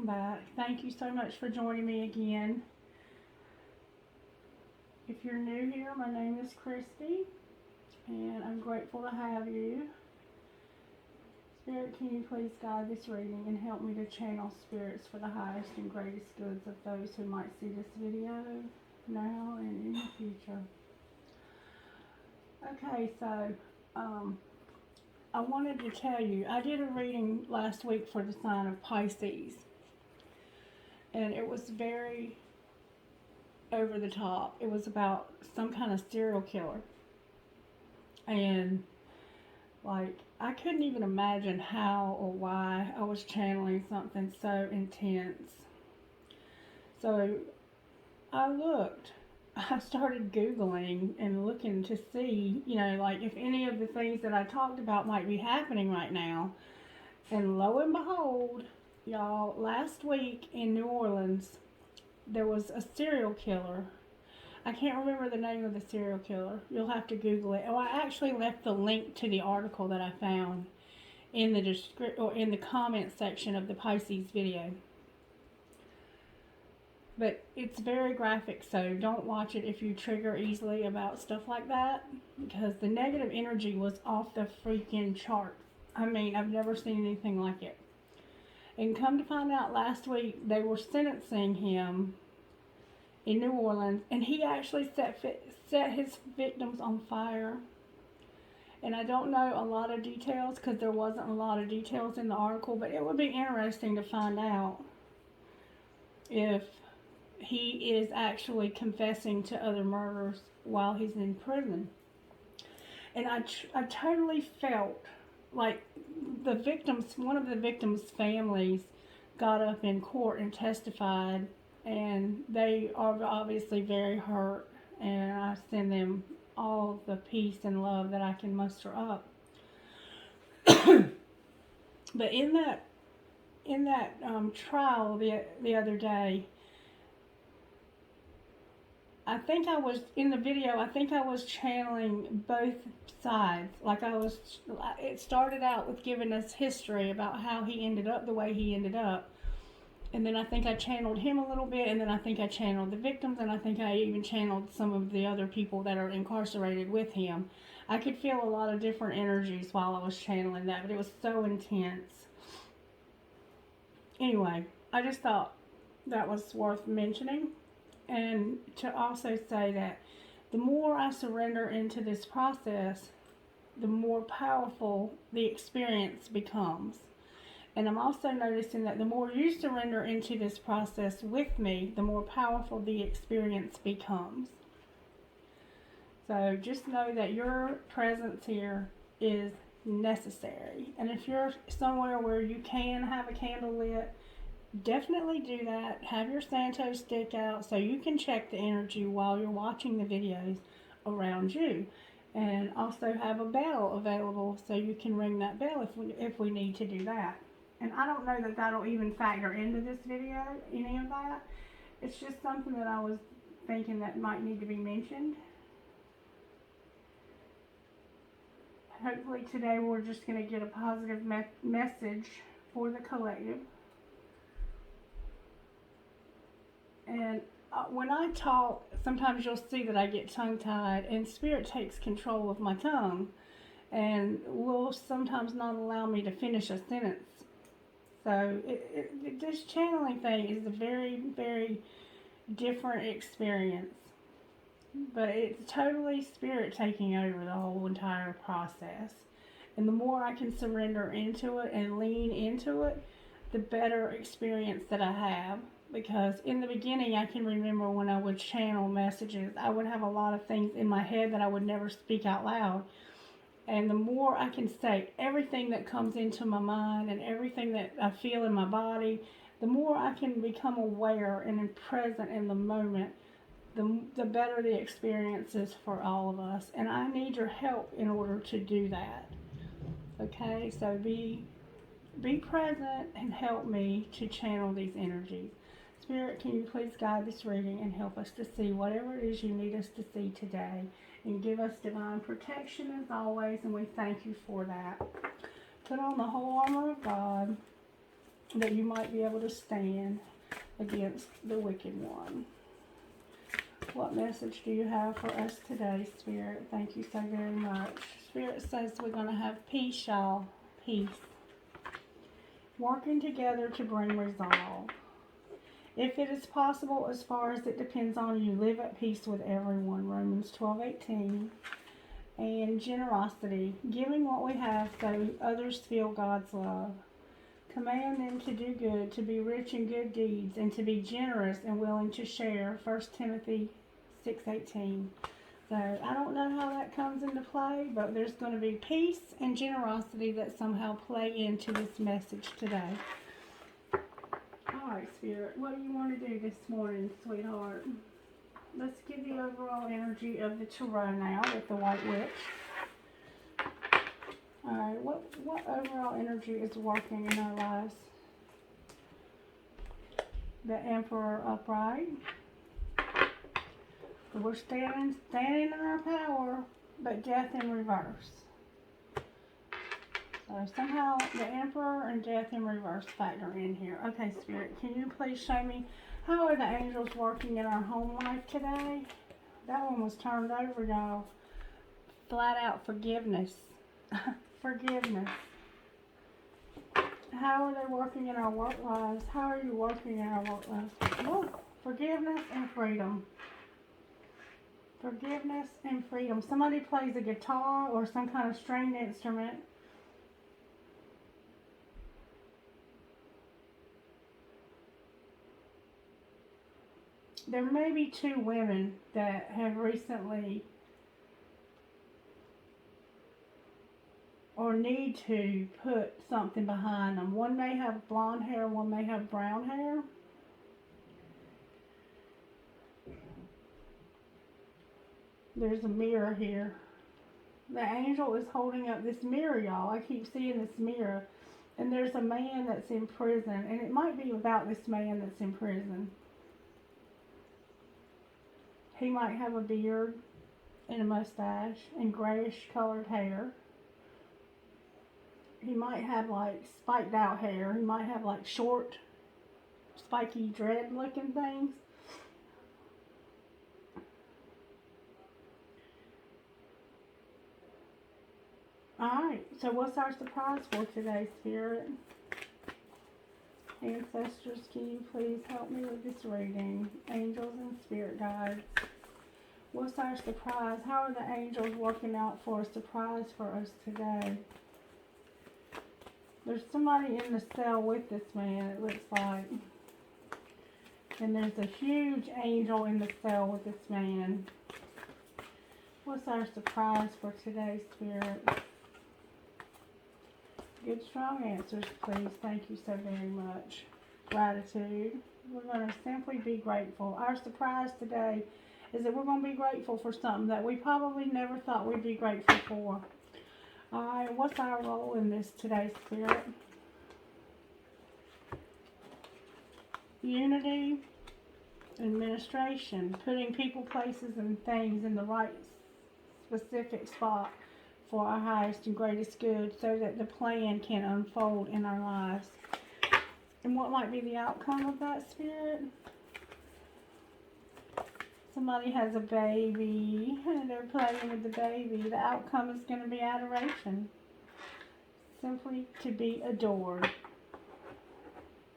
welcome back. Thank you so much for joining me again. If you're new here, my name is Christie, and I'm grateful to have you. Spirit, can you please guide this reading and help me to channel spirits for the highest and greatest goods of those who might see this video now and in the future. Okay, so I wanted to tell you, I did a reading last week for the sign of Pisces, and it was very over the top. It was about some kind of serial killer, and like I couldn't even imagine how or why I was channeling something so intense. So I started Googling and looking to see, like if any of the things that I talked about might be happening right now. And lo and behold, y'all, last week in New Orleans, there was a serial killer. I can't remember the name of the serial killer. You'll have to Google it. Oh, I actually left the link to the article that I found in the comment section of the Pisces video. But it's very graphic, so don't watch it if you trigger easily about stuff like that, because the negative energy was off the freaking charts. I mean, I've never seen anything like it. And come to find out, last week they were sentencing him in New Orleans, and he actually set his victims on fire. And I don't know a lot of details because there wasn't a lot of details in the article, but it would be interesting to find out if he is actually confessing to other murders while he's in prison. And I totally felt like one of the victims' families got up in court and testified, and they are obviously very hurt, and I send them all the peace and love that I can muster up. But in that trial the other day, I think I was channeling both sides. It started out with giving us history about how he ended up the way he ended up. And then I think I channeled him a little bit, and then I think I channeled the victims, and I think I even channeled some of the other people that are incarcerated with him. I could feel a lot of different energies while I was channeling that, but it was so intense. Anyway, I just thought that was worth mentioning. And to also say that the more I surrender into this process, the more powerful the experience becomes. And I'm also noticing that the more you surrender into this process with me, the more powerful the experience becomes. So just know that your presence here is necessary. And if you're somewhere where you can have a candle lit, definitely do that. Have your Santo stick out so you can check the energy while you're watching the videos around you. And also have a bell available so you can ring that bell if we need to do that. And I don't know that that'll even factor into this video, any of that. It's just something that I was thinking that might need to be mentioned. Hopefully today we're just going to get a positive message for the collective. And when I talk, sometimes you'll see that I get tongue-tied, and Spirit takes control of my tongue and will sometimes not allow me to finish a sentence. So this channeling thing is a very, very different experience. But it's totally Spirit taking over the whole entire process. And the more I can surrender into it and lean into it, the better experience that I have. Because in the beginning, I can remember when I would channel messages, I would have a lot of things in my head that I would never speak out loud. And the more I can say everything that comes into my mind and everything that I feel in my body, the more I can become aware and present in the moment, the better the experience is for all of us. And I need your help in order to do that. Okay, so be present and help me to channel these energies. Spirit, can you please guide this reading and help us to see whatever it is you need us to see today, and give us divine protection as always, and we thank you for that. Put on the whole armor of God that you might be able to stand against the wicked one. What message do you have for us today, Spirit? Thank you so very much. Spirit says we're going to have peace, y'all. Peace. Working together to bring resolve. If it is possible, as far as it depends on you, live at peace with everyone. Romans 12:18. And generosity. Giving what we have so others feel God's love. Command them to do good, to be rich in good deeds, and to be generous and willing to share. 1 Timothy 6:18. So I don't know how that comes into play, but there's going to be peace and generosity that somehow play into this message today. All right, Spirit, what do you want to do this morning, sweetheart? Let's get the overall energy of the tarot now with the White Witch. All right, what overall energy is working in our lives? The Emperor upright. We're standing in our power, but death in reverse. So somehow the Emperor and death in reverse factor in here. Okay, Spirit, can you please show me how are the angels working in our home life today? That one was turned over, y'all. Flat out forgiveness. Forgiveness. How are they working in our work lives? How are you working in our work lives? Oh, forgiveness and freedom. Forgiveness and freedom. Somebody plays a guitar or some kind of stringed instrument. There may be two women that have recently or need to put something behind them. One may have blonde hair, one may have brown hair. There's a mirror here. The angel is holding up this mirror, y'all. I keep seeing this mirror. And there's a man that's in prison. And it might be about this man that's in prison. He might have a beard and a mustache and grayish colored hair. He might have like spiked out hair. He might have like short, spiky dread looking things. Alright, so what's our surprise for today, Spirit? Ancestors, can you please help me with this reading? Angels and Spirit Guides. What's our surprise? How are the angels working out for a surprise for us today? There's somebody in the cell with this man, it looks like. And there's a huge angel in the cell with this man. What's our surprise for today, Spirit? Good, strong answers, please. Thank you so very much. Gratitude. We're going to simply be grateful. Our surprise today is that we're going to be grateful for something that we probably never thought we'd be grateful for. Alright, what's our role in this today, Spirit? Unity, administration, putting people, places, and things in the right specific spot for our highest and greatest good so that the plan can unfold in our lives. And what might be the outcome of that, Spirit? Somebody has a baby and they're playing with the baby. The outcome is going to be adoration. Simply to be adored.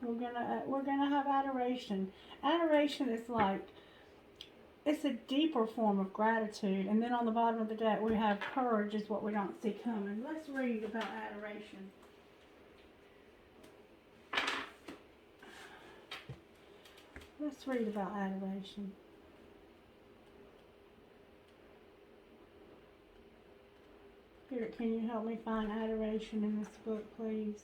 We're gonna have adoration. Adoration is like, it's a deeper form of gratitude. And then on the bottom of the deck we have courage is what we don't see coming. Let's read about adoration. Let's read about adoration. Spirit, can you help me find adoration in this book, please?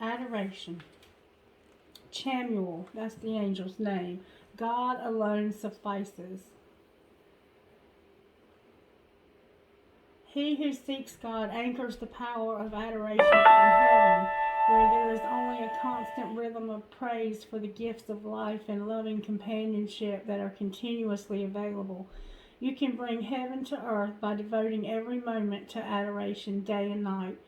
Adoration. Chamuel, that's the angel's name. God alone suffices. He who seeks God anchors the power of adoration in heaven, where there is only a constant rhythm of praise for the gifts of life and loving companionship that are continuously available. You can bring heaven to earth by devoting every moment to adoration day and night,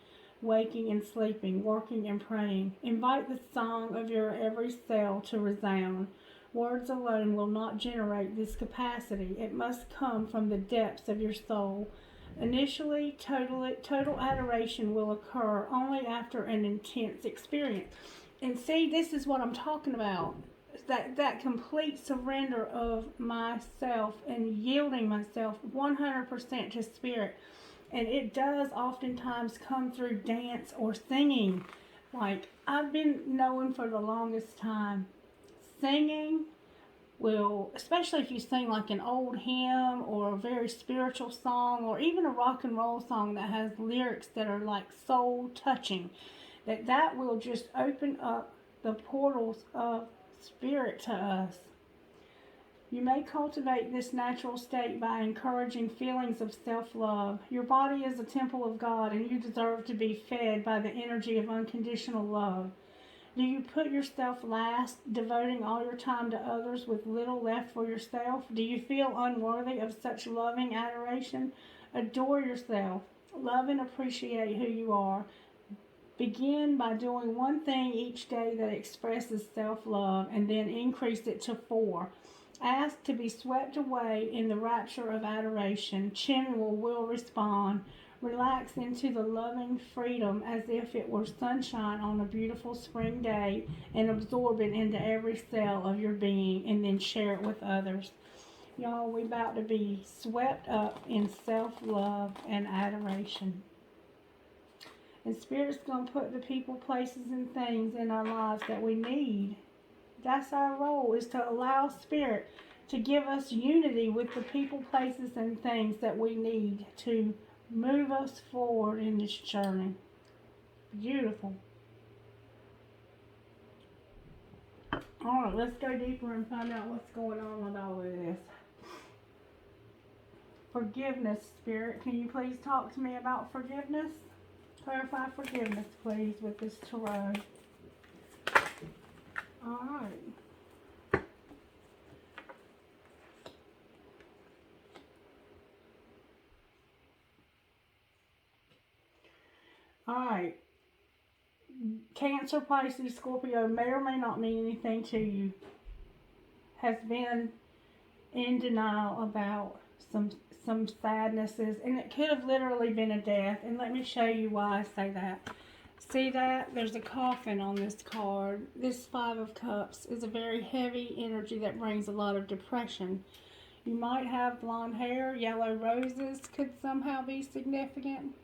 waking and sleeping, working and praying. Invite the song of your every cell to resound. Words alone will not generate this capacity. It must come from the depths of your soul. Initially, total adoration will occur only after an intense experience. And see, this is what I'm talking about. That complete surrender of myself and yielding myself 100% to Spirit. And it does oftentimes come through dance or singing. Like, I've been knowing for the longest time, singing will, especially if you sing like an old hymn or a very spiritual song or even a rock and roll song that has lyrics that are like soul touching, that will just open up the portals of Spirit to us. You may cultivate this natural state by encouraging feelings of self-love. Your body is a temple of God, and you deserve to be fed by the energy of unconditional love. Do you put yourself last, devoting all your time to others with little left for yourself? Do you feel unworthy of such loving adoration? Adore yourself. Love and appreciate who you are. Begin by doing one thing each day that expresses self-love, and then increase it to 4. Ask to be swept away in the rapture of adoration. Chinua will respond. Relax into the loving freedom as if it were sunshine on a beautiful spring day, and absorb it into every cell of your being, and then share it with others. Y'all, we about to be swept up in self-love and adoration. And Spirit's going to put the people, places, and things in our lives that we need. That's our role, is to allow Spirit to give us unity with the people, places, and things that we need to move us forward in this journey. Beautiful. Alright, let's go deeper and find out what's going on with all of this. Forgiveness, Spirit. Can you please talk to me about forgiveness? Clarify forgiveness, please, with this tarot. Alright. Alright. Cancer, Pisces, Scorpio may or may not mean anything to you. Has been in denial about some sadnesses, and it could have literally been a death. And let me show you why I say that. See that? There's a coffin on this card. This 5 of Cups is a very heavy energy that brings a lot of depression. You might have blonde hair. Yellow roses could somehow be significant.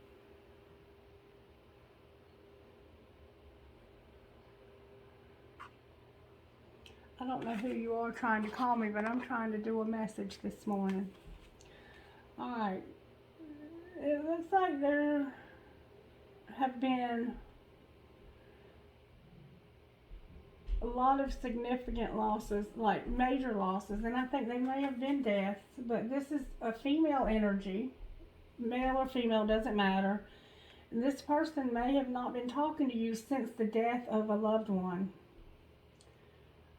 I don't know who you are trying to call me, but I'm trying to do a message this morning. Alright. It looks like there have been a lot of significant losses, like major losses, and I think they may have been deaths, but this is a female energy. Male or female, doesn't matter. And this person may have not been talking to you since the death of a loved one,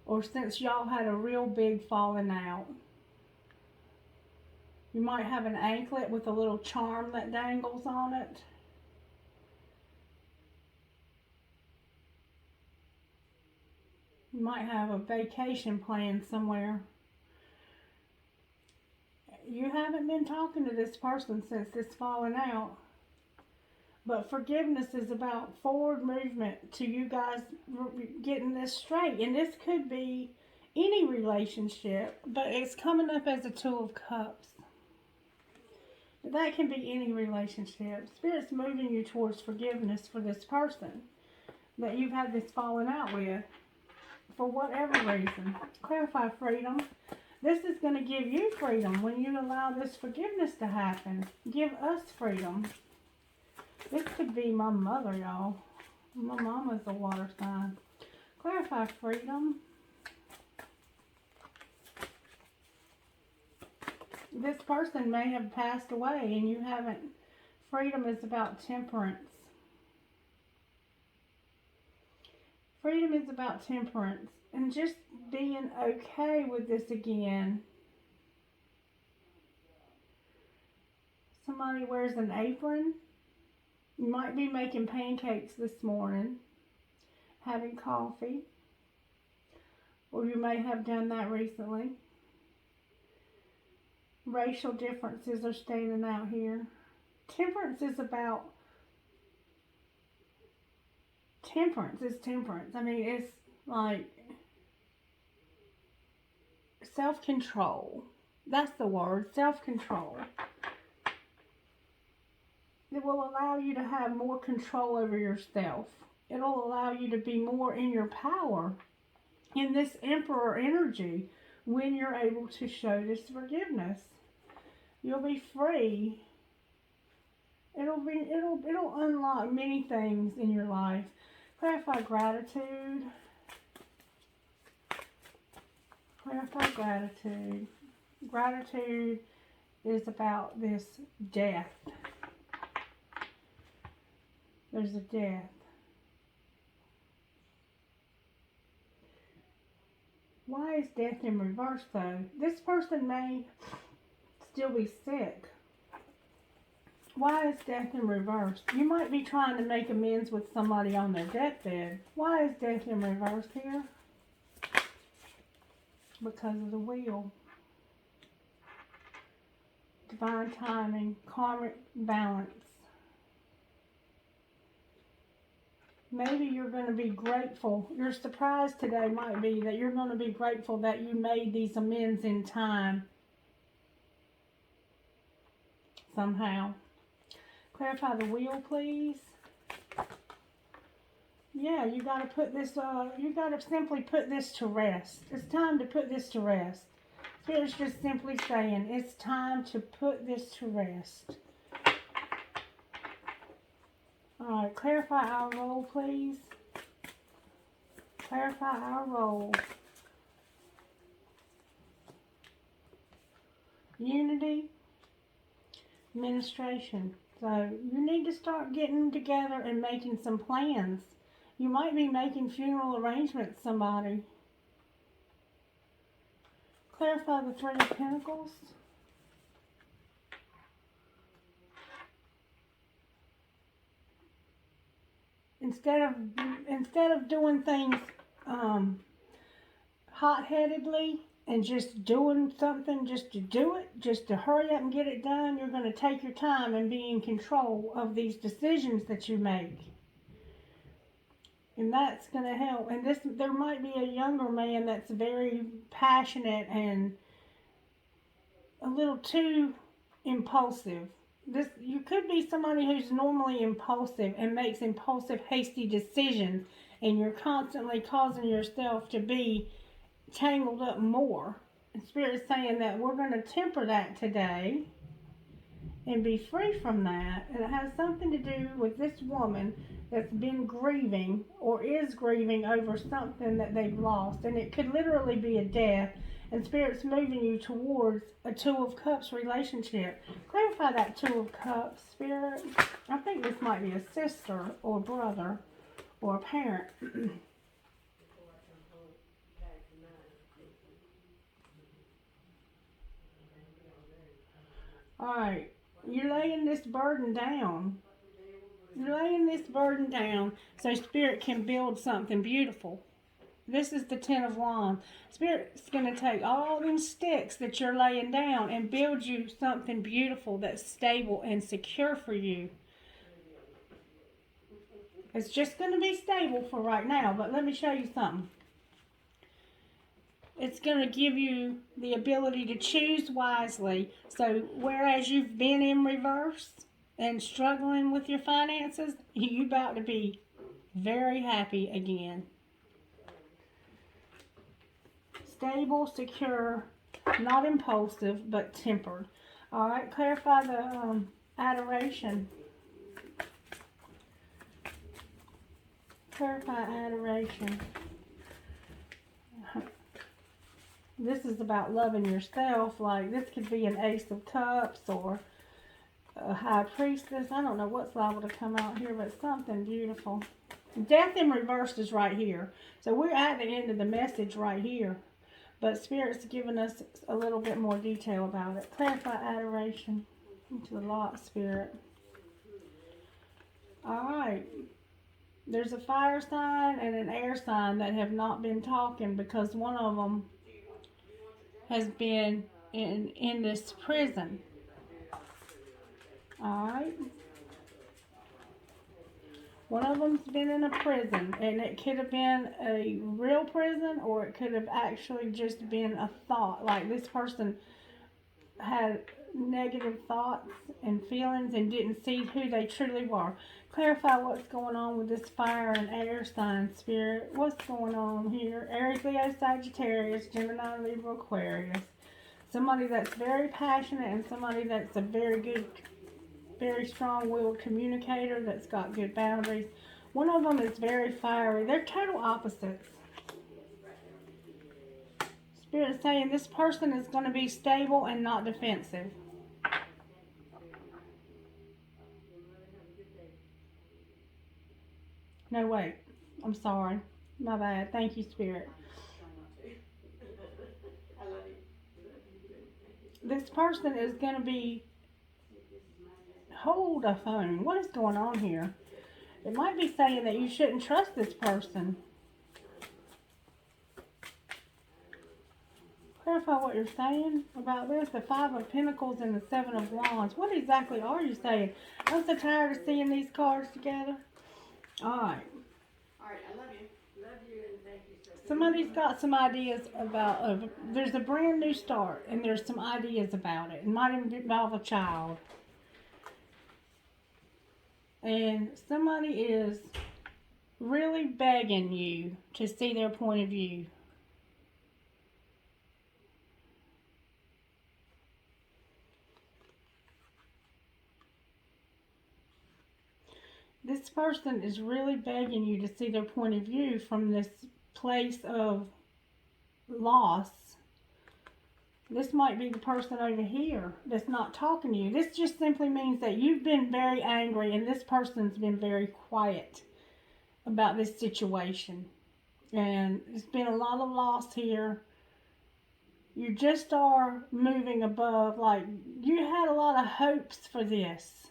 or since y'all had a real big falling out. You might have an anklet with a little charm that dangles on it. You might have a vacation planned somewhere. You haven't been talking to this person since this falling out. But forgiveness is about forward movement to you guys getting this straight. And this could be any relationship, but it's coming up as a 2 of Cups. That can be any relationship. Spirit's moving you towards forgiveness for this person that you've had this falling out with, for whatever reason. Clarify freedom. This is going to give you freedom when you allow this forgiveness to happen. Give us freedom. This could be my mother, y'all. My mama's a water sign. Clarify freedom. This person may have passed away and you haven't. Freedom is about temperance. Freedom is about temperance and just being okay with this again. Somebody wears an apron. You might be making pancakes this morning, having coffee, or you may have done that recently. Racial differences are standing out here. Temperance is about temperance. I mean, it's like self-control. That's the word, self-control. It will allow you to have more control over yourself. It'll allow you to be more in your power in this Emperor energy when you're able to show this forgiveness. You'll be free. It'll unlock many things in your life. Clarify gratitude. Clarify gratitude. Gratitude is about this death. There's a death. Why is death in reverse though? This person may still be sick. Why is death in reverse? You might be trying to make amends with somebody on their deathbed. Why is death in reverse here? Because of the wheel. Divine timing, karmic balance. Maybe you're going to be grateful. Your surprise today might be that you're going to be grateful that you made these amends in time. Somehow. Clarify the wheel, please. Yeah, you got to put this, you got to simply put this to rest. It's time to put this to rest. Spirit's just simply saying, it's time to put this to rest. Alright, clarify our role, please. Clarify our role. Unity, administration. So you need to start getting together and making some plans. You might be making funeral arrangements, somebody. Clarify the Three of Pentacles. Instead of doing things hot-headedly and just doing something just to do it, just to hurry up and get it done, you're going to take your time and be in control of these decisions that you make. And that's going to help. And there might be a younger man that's very passionate and a little too impulsive. You could be somebody who's normally impulsive and makes impulsive, hasty decisions, and you're constantly causing yourself to be tangled up more. And Spirit is saying that we're going to temper that today and be free from that. And it has something to do with this woman that's been grieving or is grieving over something that they've lost. And it could literally be a death. And Spirit's moving you towards a Two of Cups relationship. Clarify that Two of Cups, Spirit. I think this might be a sister or brother or a parent. Alright, you're laying this burden down. You're laying this burden down so Spirit can build something beautiful. This is the Ten of Wands. Spirit's going to take all them sticks that you're laying down and build you something beautiful that's stable and secure for you. It's just going to be stable for right now, but let me show you something. It's going to give you the ability to choose wisely. So whereas you've been in reverse and struggling with your finances, you're about to be very happy again. Stable, secure, not impulsive, but tempered. All right, clarify the adoration. Clarify adoration. This is about loving yourself. Like this could be an Ace of Cups or a High Priestess. I don't know what's liable to come out here, but something beautiful. Death in reverse is right here. So we're at the end of the message right here. But Spirit's giving us a little bit more detail about it. Clarify adoration into the lot, Spirit. Alright. There's a fire sign and an air sign that have not been talking because one of them has been in this prison. Alright. One of them's been in a prison, and it could have been a real prison, or it could have actually just been a thought. Like this person had negative thoughts and feelings and didn't see who they truly were. Clarify what's going on with this fire and air sign, Spirit. What's going on here? Aries, Leo, Sagittarius, Gemini, Libra, Aquarius. Somebody that's very passionate and somebody that's a very good, very strong-willed communicator that's got good boundaries. One of them is very fiery. They're total opposites. Spirit is saying this person is going to be stable and not defensive. No, wait. I'm sorry. My bad. Thank you, Spirit. This person is going to be... Hold a phone. What is going on here? It might be saying that you shouldn't trust this person. Clarify what you're saying about this. The Five of Pentacles and the Seven of Wands. What exactly are you saying? I'm so tired of seeing these cards together. Alright. Alright, I love you. Love you and thank you so much. Somebody's got some ideas about... there's a brand new start and there's some ideas about it. It might even involve a child. And somebody is really begging you to see their point of view. This person is really begging you to see their point of view from this place of loss. This might be the person over here that's not talking to you. This just simply means that you've been very angry and this person's been very quiet about this situation. And there's been a lot of loss here. You just are moving above, like you had a lot of hopes for this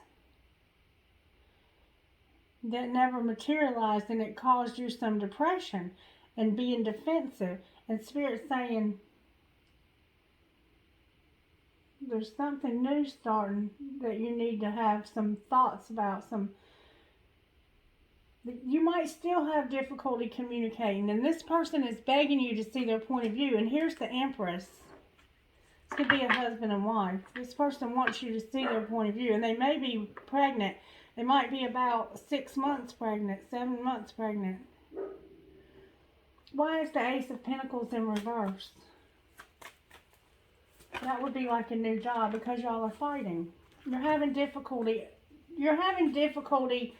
that never materialized, and it caused you some depression and being defensive. And Spirit's saying there's something new starting that you need to have some thoughts about. You might still have difficulty communicating, and this person is begging you to see their point of view. And here's the Empress. This could be a husband and wife. This person wants you to see their point of view, and they may be pregnant. They might be about 6 months pregnant, 7 months pregnant. Why is the Ace of Pentacles in reverse? That would be like a new job because y'all are fighting. You're having difficulty. You're having difficulty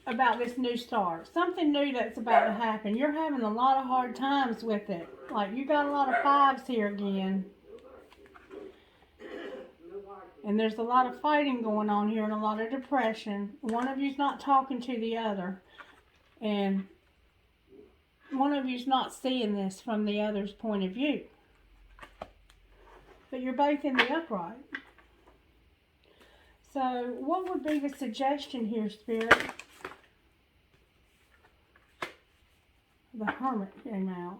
about this new start. Something new that's about to happen. You're having a lot of hard times with it. Like you got a lot of fives here again. And there's a lot of fighting going on here and a lot of depression. One of you's not talking to the other. And one of you's not seeing this from the other's point of view. But you're both in the upright. So what would be the suggestion here, Spirit? The Hermit came out.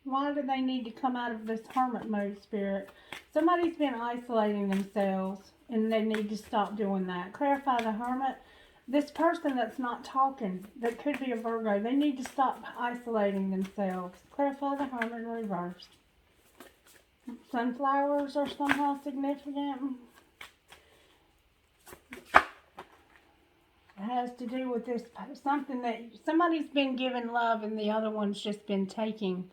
Why do they need to come out of this hermit mode, Spirit? Somebody's been isolating themselves and they need to stop doing that. Clarify the Hermit. This person that's not talking, that could be a Virgo, they need to stop isolating themselves. Clarify the Hermit in reverse. Sunflowers are somehow significant. It has to do with this, something that somebody's been giving love and the other one's just been taking.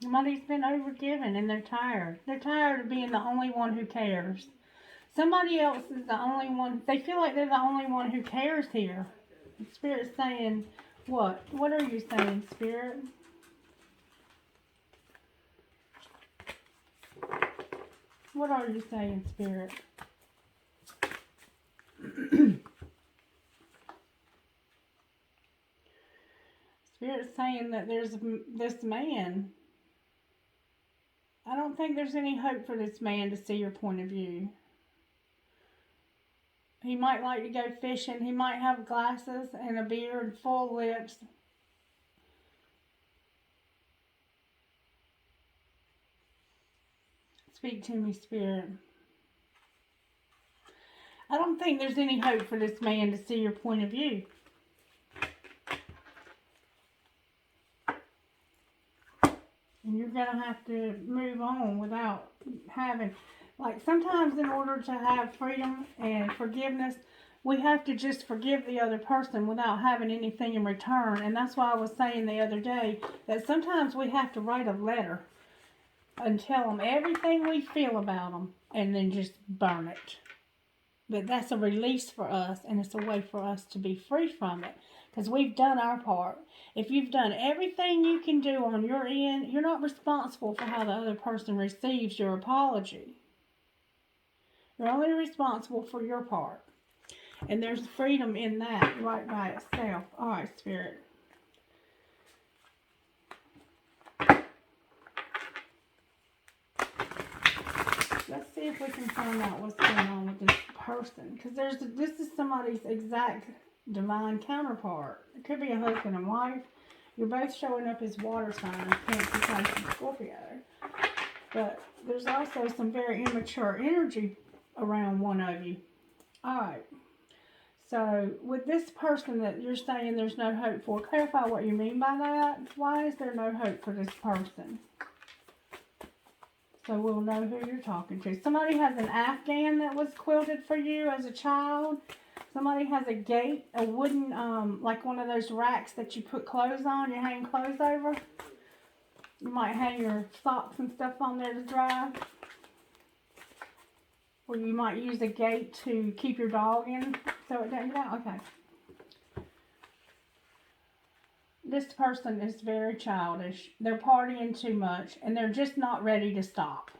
Somebody's been overgiven and they're tired. They're tired of being the only one who cares. Somebody else is the only one. They feel like they're the only one who cares here. Spirit's saying what? What are you saying, Spirit? What are you saying, Spirit? Spirit's saying that there's this man. I don't think there's any hope for this man to see your point of view. He might like to go fishing. He might have glasses and a beard, full lips. Speak to me, Spirit. I don't think there's any hope for this man to see your point of view. And you're going to have to move on without having, like, sometimes in order to have freedom and forgiveness, we have to just forgive the other person without having anything in return. And that's why I was saying the other day that sometimes we have to write a letter and tell them everything we feel about them and then just burn it. But that's a release for us, and it's a way for us to be free from it because we've done our part. If you've done everything you can do on your end, you're not responsible for how the other person receives your apology. You're only responsible for your part. And there's freedom in that right by itself. All right, Spirit. Let's see if we can find out what's going on with this person. Because this is somebody's exact divine counterpart. It could be a husband and wife. You're both showing up as water signs, Cancer, Pisces, Scorpio. But there's also some very immature energy around one of you. Alright. So, with this person that you're saying there's no hope for, clarify what you mean by that. Why is there no hope for this person? So we'll know who you're talking to. Somebody has an Afghan that was quilted for you as a child. Somebody has a gate, a wooden, like one of those racks that you put clothes on, you hang clothes over. You might hang your socks and stuff on there to dry. Or you might use a gate to keep your dog in so it doesn't get out. Okay. This person is very childish. They're partying too much and they're just not ready to stop.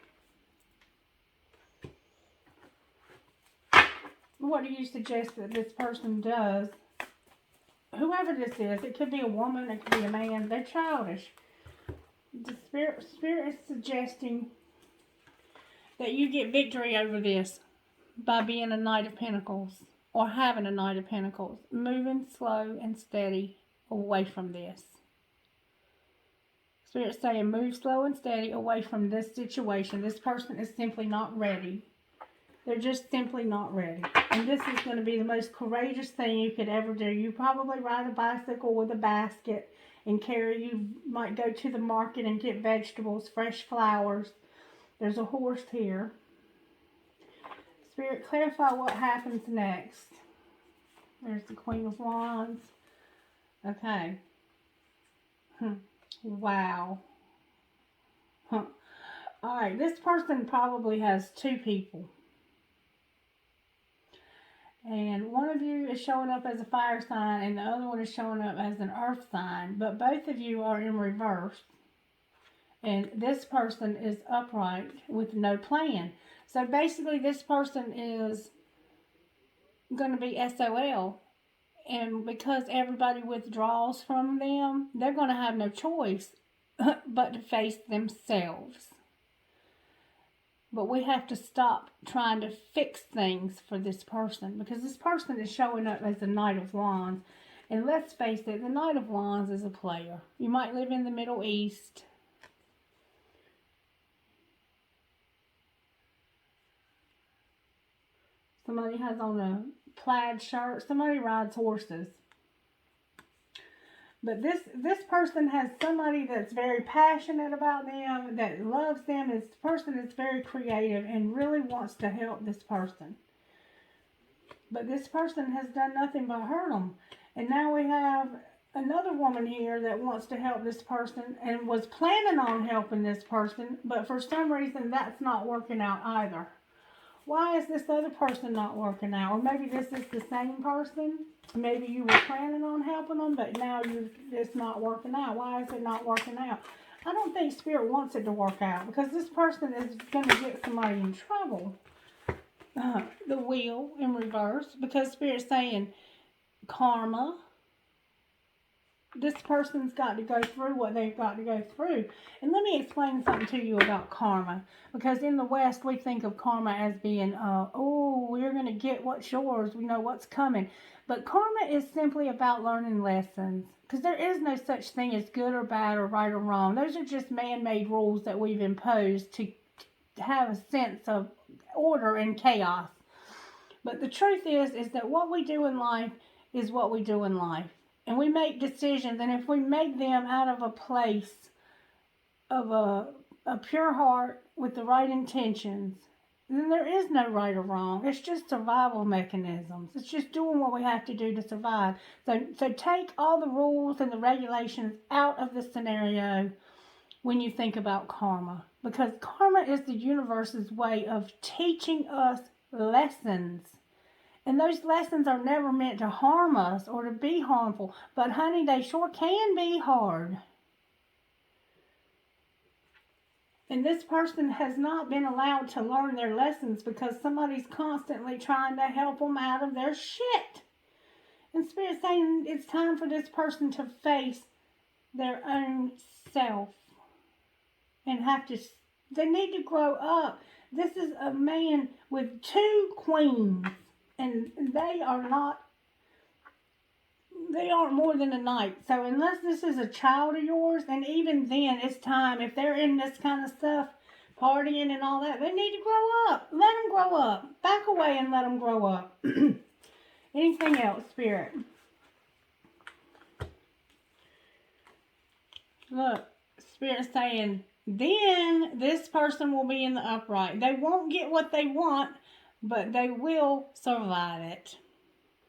What do you suggest that this person does? Whoever this is, it could be a woman, it could be a man, they're childish. The spirit is suggesting that you get victory over this by being a Knight of Pentacles or having a Knight of Pentacles. Moving slow and steady away from this. Spirit's saying move slow and steady away from this situation. This person is simply not ready. They're just simply not ready. And this is going to be the most courageous thing you could ever do. You probably ride a bicycle with a basket and carry. You might go to the market and get vegetables, fresh flowers. There's a horse here. Spirit, clarify what happens next. There's the Queen of Wands. Okay. Wow. Alright, this person probably has two people. And one of you is showing up as a fire sign and the other one is showing up as an earth sign. But both of you are in reverse. And this person is upright with no plan. So basically this person is going to be SOL. And because everybody withdraws from them, they're going to have no choice but to face themselves. But we have to stop trying to fix things for this person, because this person is showing up as the Knight of Wands. And let's face it, the Knight of Wands is a player. You might live in the Middle East. Somebody has on a plaid shirt. Somebody rides horses. But this person has somebody that's very passionate about them, that loves them. This person is very creative and really wants to help this person. But this person has done nothing but hurt them. And now we have another woman here that wants to help this person and was planning on helping this person, but for some reason that's not working out either. Why is this other person not working out? Or maybe this is the same person. Maybe you were planning on helping them, but now it's not working out. Why is it not working out? I don't think Spirit wants it to work out because this person is going to get somebody in trouble. The wheel in reverse, because Spirit's saying karma. This person's got to go through what they've got to go through. And let me explain something to you about karma. Because in the West, we think of karma as being, oh, we're going to get what's yours. We know what's coming. But karma is simply about learning lessons. Because there is no such thing as good or bad or right or wrong. Those are just man-made rules that we've imposed to have a sense of order and chaos. But the truth is that what we do in life is what we do in life. And we make decisions, and if we make them out of a place of a pure heart with the right intentions, then there is no right or wrong. It's just survival mechanisms. It's just doing what we have to do to survive. So take all the rules and the regulations out of the scenario when you think about karma. Because karma is the universe's way of teaching us lessons. And those lessons are never meant to harm us or to be harmful. But honey, they sure can be hard. And this person has not been allowed to learn their lessons because somebody's constantly trying to help them out of their shit. And Spirit's saying it's time for this person to face their own self. And they need to grow up. This is a man with 2 queens. And they aren't more than a knight. So unless this is a child of yours, and even then it's time, if they're in this kind of stuff, partying and all that, they need to grow up. Let them grow up. Back away and let them grow up. Anything else, Spirit? Look, Spirit's saying, then this person will be in the upright. They won't get what they want, but they will survive it.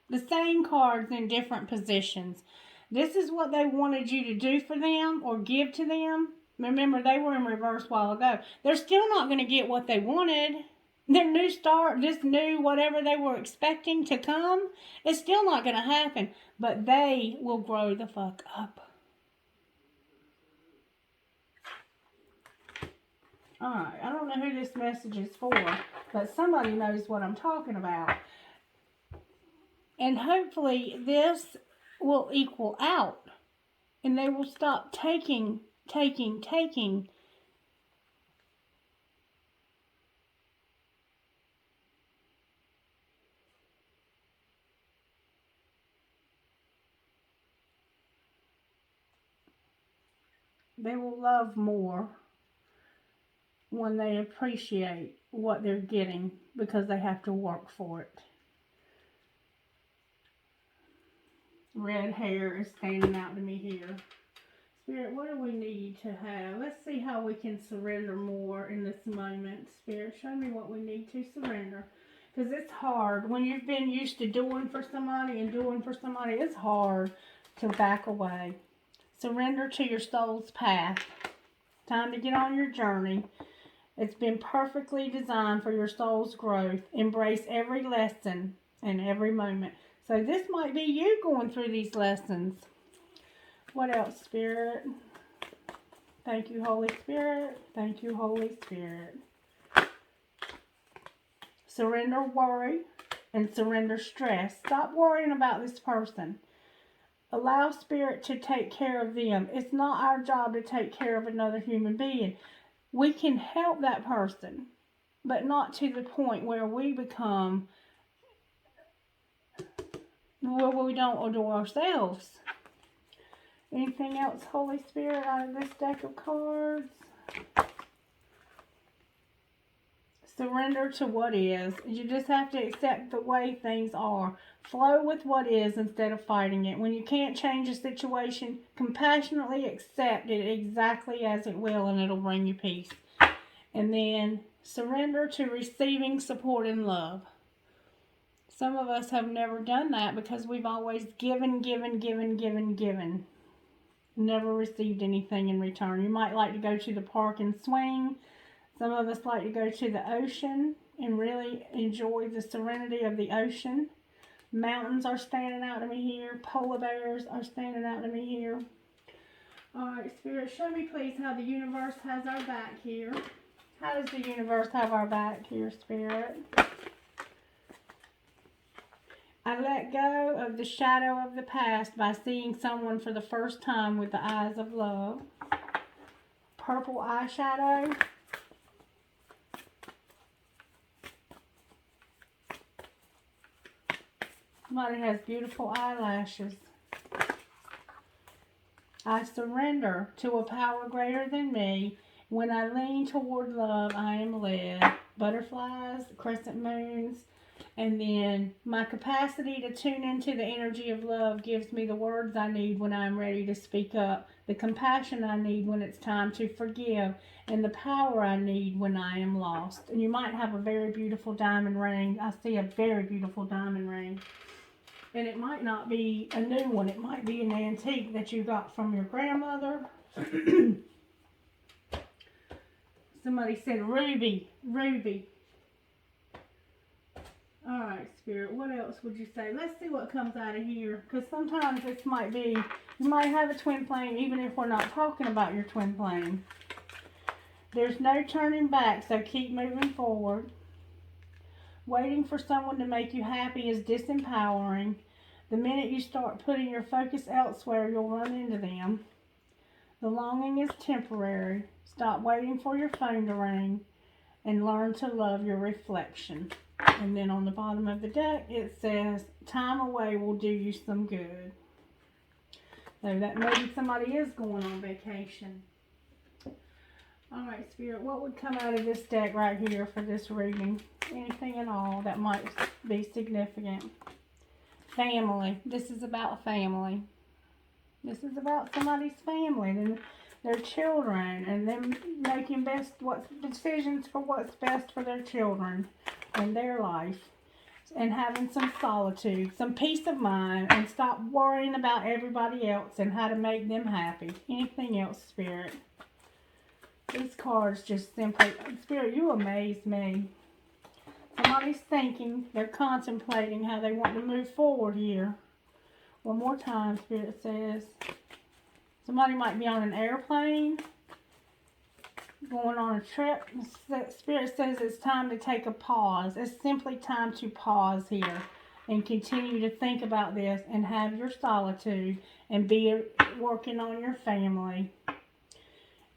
The same cards in different positions. This is what they wanted you to do for them or give to them. Remember, they were in reverse a while ago. They're still not going to get what they wanted. Their new start, this new whatever they were expecting to come, it's still not going to happen. But they will grow the fuck up. Alright, I don't know who this message is for, but somebody knows what I'm talking about. And hopefully this will equal out. And they will stop taking. They will love more when they appreciate what they're getting because they have to work for it. Red hair is standing out to me here. Spirit, what do we need to have? Let's see how we can surrender more in this moment. Spirit, show me what we need to surrender. Because it's hard. When you've been used to doing for somebody, it's hard to back away. Surrender to your soul's path. Time to get on your journey. It's been perfectly designed for your soul's growth. Embrace every lesson and every moment. So this might be you going through these lessons. What else, Spirit? Thank you, Holy Spirit. Thank you, Holy Spirit. Surrender worry and surrender stress. Stop worrying about this person. Allow Spirit to take care of them. It's not our job to take care of another human being. We can help that person, but not to the point where we become, where we don't adore ourselves. Anything else, Holy Spirit, out of this deck of cards? Surrender to what is. You just have to accept the way things are. Flow with what is instead of fighting it. When you can't change a situation, compassionately accept it exactly as it will, and it'll bring you peace. And then surrender to receiving support and love. Some of us have never done that because we've always given. Never received anything in return. You might like to go to the park and swing. Some of us like to go to the ocean and really enjoy the serenity of the ocean. Mountains are standing out to me here. Polar bears are standing out to me here. Alright, Spirit, show me please how the universe has our back here. How does the universe have our back here, Spirit? I let go of the shadow of the past by seeing someone for the first time with the eyes of love. Purple eyeshadow. Somebody has beautiful eyelashes. I surrender to a power greater than me. When I lean toward love, I am led. Butterflies, crescent moons, and then my capacity to tune into the energy of love gives me the words I need when I'm ready to speak up, the compassion I need when it's time to forgive, and the power I need when I am lost. And you might have a very beautiful diamond ring. I see a very beautiful diamond ring. And it might not be a new one. It might be an antique that you got from your grandmother. Somebody said ruby, ruby. Alright, Spirit, what else would you say? Let's see what comes out of here. Because sometimes this might be, you might have a twin flame even if we're not talking about your twin flame. There's no turning back, so keep moving forward. Waiting for someone to make you happy is disempowering. The minute you start putting your focus elsewhere, you'll run into them. The longing is temporary. Stop waiting for your phone to ring and learn to love your reflection. And then on the bottom of the deck, it says, time away will do you some good. So that maybe somebody is going on vacation. Alright, Spirit, what would come out of this deck right here for this reading? Anything at all that might be significant. Family. This is about family. This is about somebody's family and their children and them making decisions for what's best for their children and their life. And having some solitude, some peace of mind, and stop worrying about everybody else and how to make them happy. Anything else, Spirit? These cards just simply, Spirit, you amaze me. Somebody's thinking, they're contemplating how they want to move forward here. One more time, Spirit says. Somebody might be on an airplane, going on a trip. Spirit says it's time to take a pause. It's simply time to pause here and continue to think about this and have your solitude and be working on your family.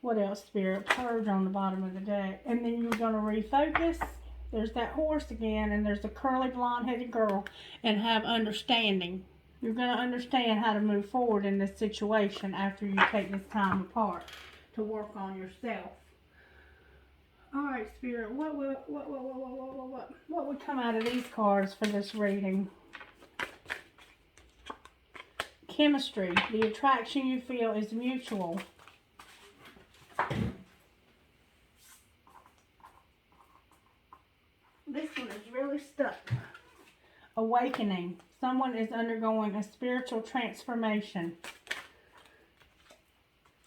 What else, Spirit? Purge on the bottom of the deck. And then you're going to refocus. There's that horse again, and there's a curly blonde-headed girl, and have understanding. You're going to understand how to move forward in this situation after you take this time apart to work on yourself. All right, Spirit, what would come out of these cards for this reading? Chemistry. The attraction you feel is mutual. This one is really stuck. Awakening. Someone is undergoing a spiritual transformation.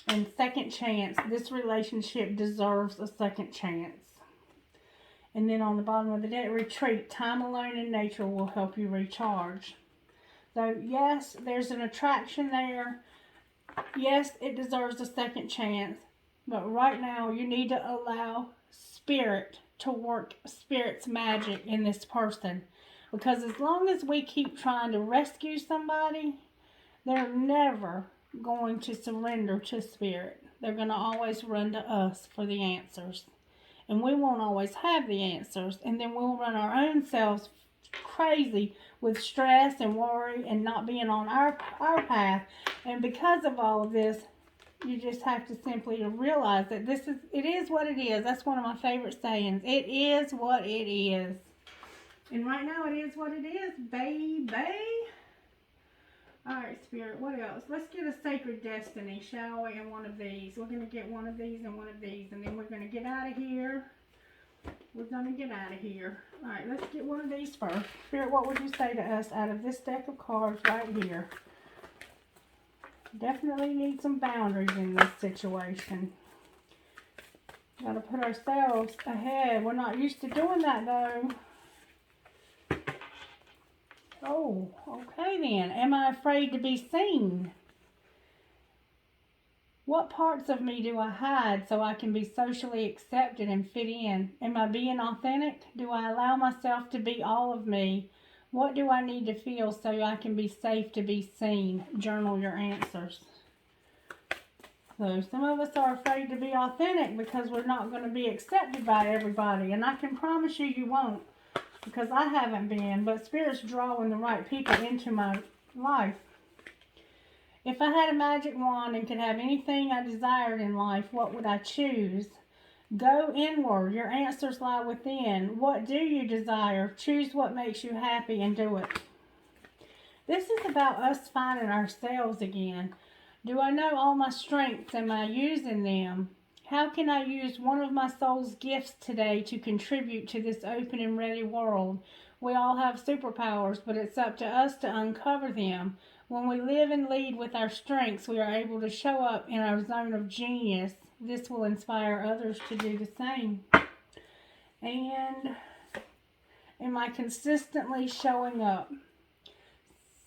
And second chance. This relationship deserves a second chance. And then on the bottom of the deck, retreat. Time alone in nature will help you recharge. So yes, there's an attraction there. Yes, it deserves a second chance. But right now, you need to allow Spirit to work Spirit's magic in this person. Because as long as we keep trying to rescue somebody, they're never going to surrender to Spirit. They're going to always run to us for the answers. And we won't always have the answers. And then we'll run our own selves crazy with stress and worry and not being on our path. And because of all of this, you just have to simply realize that it is what it is. That's one of my favorite sayings. It is what it is. And right now it is what it is, baby. Alright, Spirit, what else? Let's get a sacred destiny, shall we, in one of these. We're going to get one of these and one of these. And then we're going to get out of here. Alright, let's get one of these first. Spirit, what would you say to us out of this deck of cards right here? Definitely need some boundaries in this situation. Got to put ourselves ahead. We're not used to doing that, though. Oh, okay then. Am I afraid to be seen? What parts of me do I hide so I can be socially accepted and fit in? Am I being authentic? Do I allow myself to be all of me? What do I need to feel so I can be safe to be seen? Journal your answers. So some of us are afraid to be authentic because we're not going to be accepted by everybody. And I can promise you, you won't, because I haven't been. But Spirit's drawing the right people into my life. If I had a magic wand and could have anything I desired in life, what would I choose? Go inward. Your answers lie within. What do you desire? Choose what makes you happy and do it. This is about us finding ourselves again. Do I know all my strengths? Am I using them? How can I use one of my soul's gifts today to contribute to this open and ready world? We all have superpowers, but it's up to us to uncover them. When we live and lead with our strengths, we are able to show up in our zone of genius. This will inspire others to do the same. And am I consistently showing up?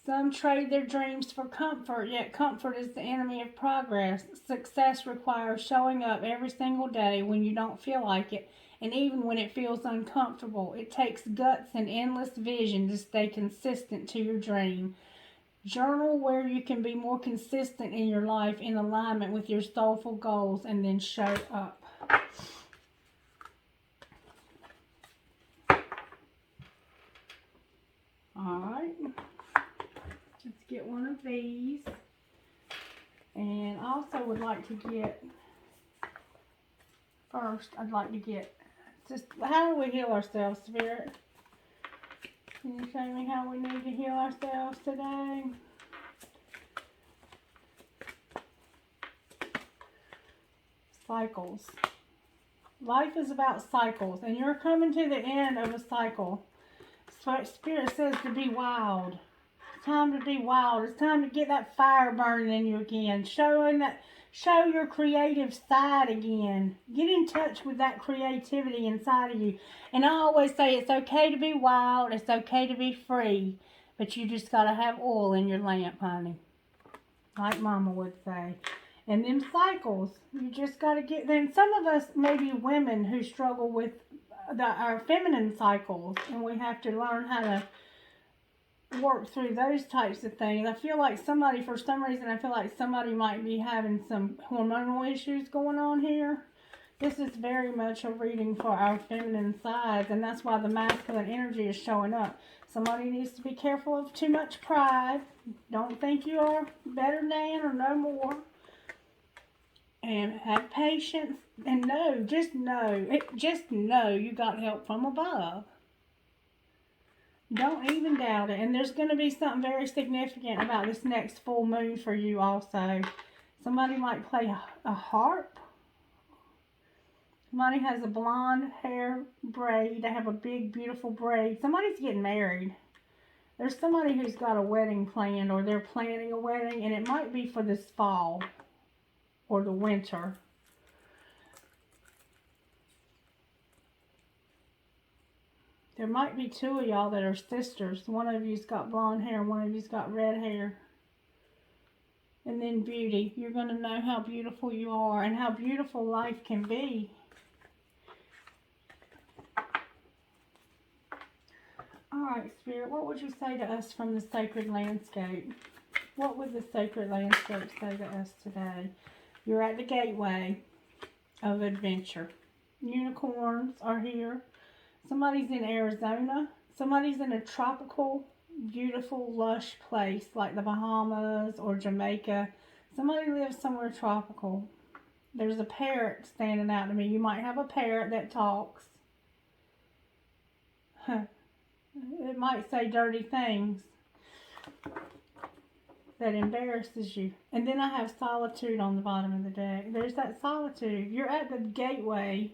Some trade their dreams for comfort, yet comfort is the enemy of progress. Success requires showing up every single day when you don't feel like it, and even when it feels uncomfortable. It takes guts and endless vision to stay consistent to your dream. Journal where you can be more consistent in your life in alignment with your soulful goals, and then show up. Alright. Let's get one of these. And I also would like to get, first, I'd like to get, just how do we heal ourselves, Spirit? Can you show me how we need to heal ourselves today? Cycles. Life is about cycles, and you're coming to the end of a cycle. Spirit says to be wild. It's time to be wild. It's time to get that fire burning in you again. Show your creative side again. Get in touch with that creativity inside of you. And I always say it's okay to be wild. It's okay to be free. But you just got to have oil in your lamp, honey. Like Mama would say. And them cycles, you just got to get them. Some of us may be women who struggle with our feminine cycles. And we have to learn how to work through those types of things. I feel like somebody, for some reason, I feel like somebody might be having some hormonal issues going on here. This is very much a reading for our feminine sides, and that's why the masculine energy is showing up. Somebody needs to be careful of too much pride. Don't think you are better than or no more. And have patience, and just know you got help from above. Don't even doubt it. And there's going to be something very significant about this next full moon for you also. Somebody might play a harp. Somebody has a blonde hair braid. They have a big, beautiful braid. Somebody's getting married. There's somebody who's got a wedding planned, or they're planning a wedding, and it might be for this fall or the winter. There might be two of y'all that are sisters. One of you's got blonde hair, one of you's got red hair. And then beauty. You're going to know how beautiful you are and how beautiful life can be. Alright, Spirit, what would you say to us from the sacred landscape? What would the sacred landscape say to us today? You're at the gateway of adventure. Unicorns are here. Somebody's in Arizona. Somebody's in a tropical, beautiful, lush place like the Bahamas or Jamaica. Somebody lives somewhere tropical. There's a parrot standing out to me. You might have a parrot that talks. It might say dirty things that embarrasses you. And then I have solitude on the bottom of the deck. There's that solitude. You're at the gateway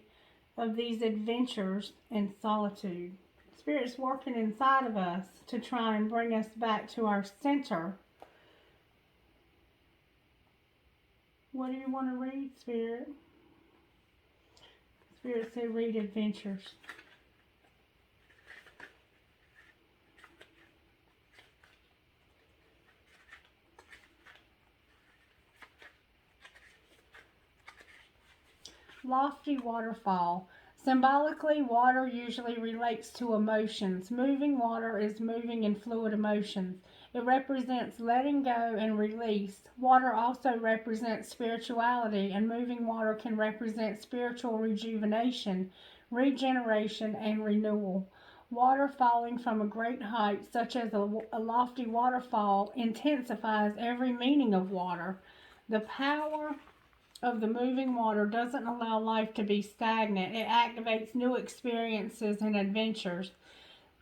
of these adventures and solitude. Spirit's working inside of us to try and bring us back to our center. What do you want to read, Spirit? Spirit said read adventures. lofty waterfall. Symbolically, water usually relates to emotions. Moving water is moving in fluid emotions. It represents letting go and release. Water also represents spirituality, and moving water can represent spiritual rejuvenation, regeneration, and renewal. Water falling from a great height, such as a lofty waterfall, intensifies every meaning of water. The power of the moving water doesn't allow life to be stagnant. It activates new experiences and adventures.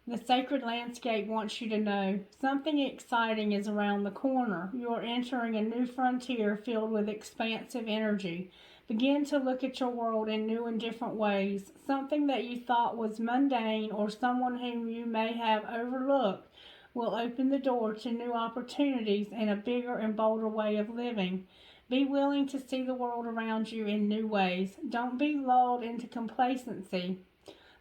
The sacred landscape wants you to know something exciting is around the corner. You are entering a new frontier filled with expansive energy. Begin to look at your world in new and different ways. Something that you thought was mundane or someone whom you may have overlooked will open the door to new opportunities and a bigger and bolder way of living. Be willing to see the world around you in new ways. Don't be lulled into complacency.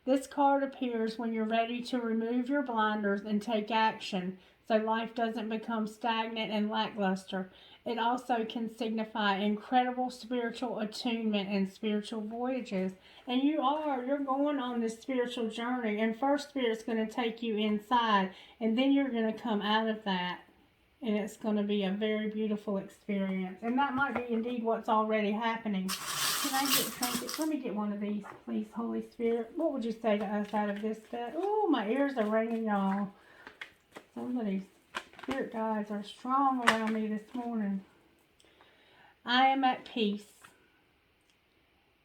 This card appears when you're ready to remove your blinders and take action, so life doesn't become stagnant and lackluster. It also can signify incredible spiritual attunement and spiritual voyages. And you're going on this spiritual journey, and first Spirit's going to take you inside, and then you're going to come out of that. And it's going to be a very beautiful experience. And that might be indeed what's already happening. Can I get trinkets? Let me get one of these, please, Holy Spirit. What would you say to us out of this stuff? Oh, my ears are ringing, y'all. Some of these spirit guides are strong around me this morning. I am at peace.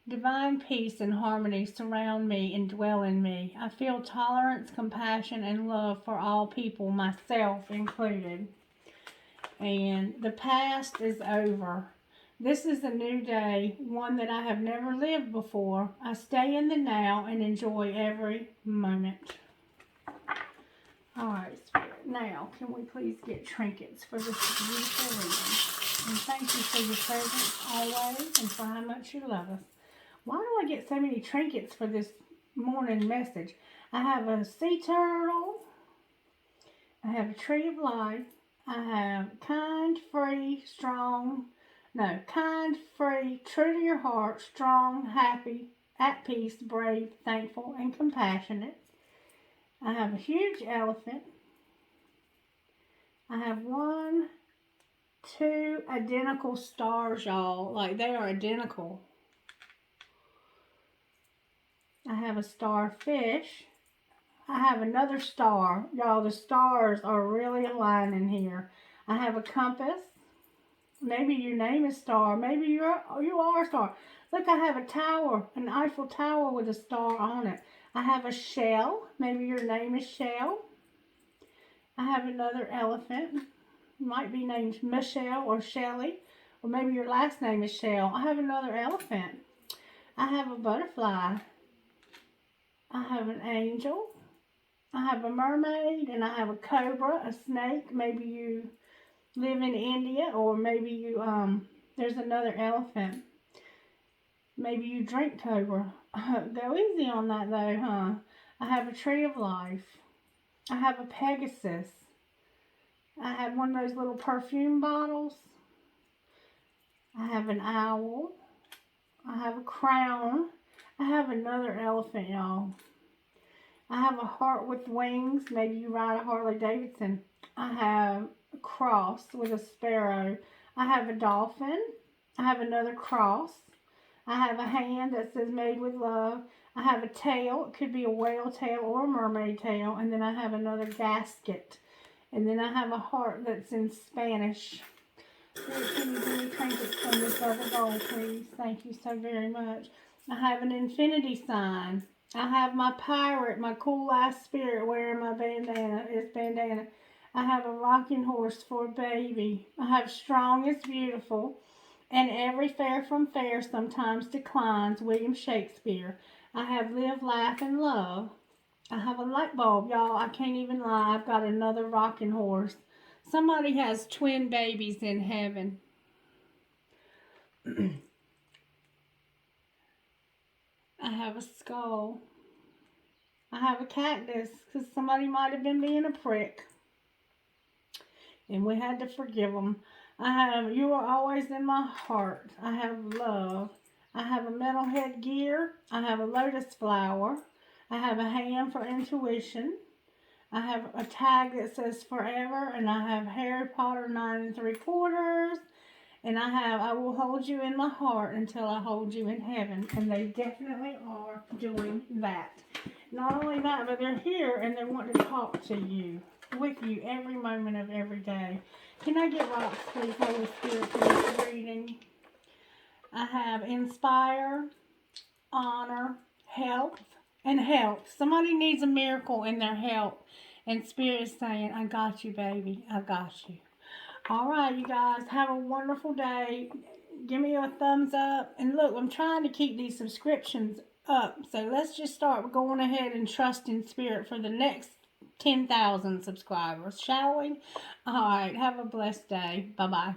Divine peace and harmony surround me and dwell in me. I feel tolerance, compassion, and love for all people, myself included. And the past is over. This is a new day, one that I have never lived before. I stay in the now and enjoy every moment. All right, Spirit. Now, can we please get trinkets for this beautiful reading? And thank you for your presence always and for how much you love us. Why do I get so many trinkets for this morning message? I have a sea turtle. I have a tree of life. I have kind, free, true to your heart, strong, happy, at peace, brave, thankful, and compassionate. I have a huge elephant. I have 2 identical stars, y'all. Like, they are identical. I have a starfish. I have another star. Y'all, the stars are really aligning here. I have a compass. Maybe your name is Star. Maybe you are a star. Look, I have a tower, an Eiffel Tower with a star on it. I have a shell. Maybe your name is Shell. I have another elephant. Might be named Michelle or Shelley. Or maybe your last name is Shell. I have another elephant. I have a butterfly. I have an angel. I have a mermaid, and I have a cobra, a snake. Maybe you live in India, or maybe you, there's another elephant. Maybe you drink cobra. Go easy on that though, huh? I have a tree of life. I have a Pegasus. I have one of those little perfume bottles. I have an owl. I have a crown. I have another elephant, y'all. I have a heart with wings. Maybe you ride a Harley Davidson. I have a cross with a sparrow. I have a dolphin. I have another cross. I have a hand that says made with love. I have a tail. It could be a whale tail or a mermaid tail. And then I have another gasket. And then I have a heart that's in Spanish. Can you do me trinkets from this other bowl, please? Thank you so very much. I have an infinity sign. I have my pirate, my cool ass spirit wearing my bandana. It's bandana. I have a rocking horse for a baby. I have strong is beautiful. And every fair from fair sometimes declines. William Shakespeare. I have live, laugh, and love. I have a light bulb, y'all. I can't even lie. I've got another rocking horse. Somebody has twin babies in heaven. I have a skull. I have a cactus because somebody might have been being a prick. And we had to forgive them. I have, you are always in my heart. I have love. I have a metal headgear. I have a lotus flower. I have a hand for intuition. I have a tag that says forever, and I have Harry Potter 9 3/4. And I will hold you in my heart until I hold you in heaven. And they definitely are doing that. Not only that, but they're here and they want to talk to you, with you every moment of every day. Can I get rocks, please, Holy Spirit, for this reading? I have inspire, honor, health, and health. Somebody needs a miracle in their health. And Spirit is saying, I got you, baby. I got you. All right, you guys, have a wonderful day. Give me a thumbs up. And look, I'm trying to keep these subscriptions up. So let's just start going ahead and trusting Spirit for the next 10,000 subscribers, shall we? All right, have a blessed day. Bye-bye.